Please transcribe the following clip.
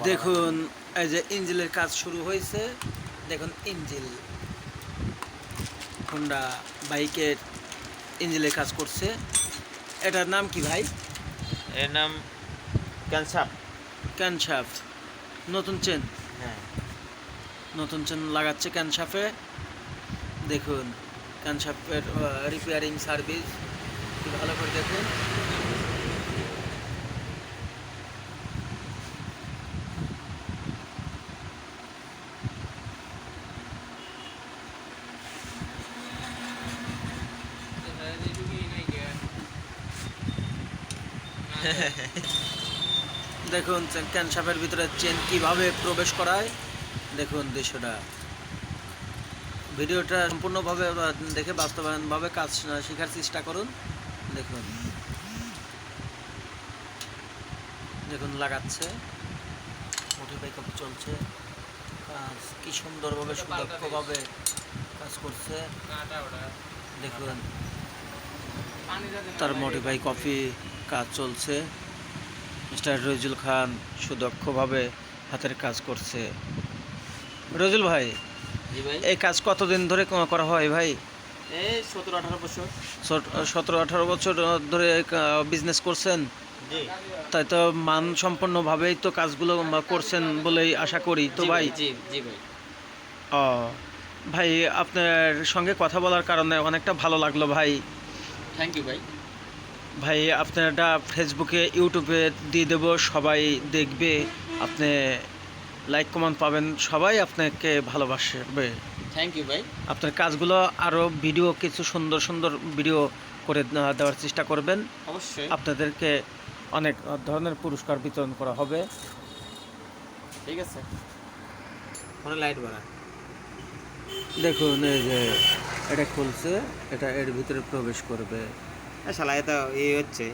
দেখুন এই যে ইঞ্জিলের কাজ শুরু হয়েছে। দেখুন ইঞ্জিল হোন্ডা বাইকের ইঞ্জিলের কাজ করছে। এটার নাম কি ভাই? এর নাম ক্যানসাপ। ক্যানশাফট নতুন চেন, হ্যাঁ, নতুন চেন লাগাচ্ছে ক্যানশাফে। দেখুন ক্যানশাফের রিপেয়ারিং সার্ভিস কি ভালো করে দেখুন। দেখুন ক্যানশাফের ভিতরে চেন কিভাবে প্রবেশ করায়। দেখুন দৃশ্যটা, ভিডিওটা সম্পূর্ণভাবে দেখে বাস্তবায়নভাবে কাজ শেখার চেষ্টা করুন। দেখুন দেখুন লাগাচ্ছে, মোটর বাইক চলছে, কাজ কি সুন্দরভাবে সুদক্ষভাবে কাজ করছে। দেখুন তার মডিফাই কফি কাজ চলছে। মিস্টার রজুল খান সুদক্ষভাবে হাতের কাজ করছে। রজুল ভাই, জি ভাই। এই কাজ কতদিন ধরে করা হয় ভাই? এই 17-18 বছর। 17-18 বছর ধরে বিজনেস করছেন। জি তাই তো মানসম্পন্নভাবেই তো কাজগুলো করছেন বলেই আশা করি তো ভাই। জি জি ভাই। ও ভাই, আপনার সঙ্গে কথা বলার কারণে অনেকটা ভালো লাগলো ভাই। থ্যাংক ইউ ভাই। ভাই আপনারটা ফেসবুকে ইউটিউবে দিয়ে দেবো, সবাই দেখবে, আপনি লাইক কমেন্ট পাবেন, সবাই আপনাকে ভালোবাসবে। থ্যাংক ইউ ভাই। আপনার কাজগুলো আরও ভিডিও কিছু সুন্দর সুন্দর ভিডিও করে দেওয়ার চেষ্টা করবেন। অবশ্যই। আপনাদেরকে অনেক ধরনের পুরস্কার বিতরণ করা হবে। ঠিক আছে, ফোনে লাইট বাড়া। দেখুন এই যে এটা খুলছে, এটা এর ভিতরে প্রবেশ করবে। শালা এটা এই হচ্ছে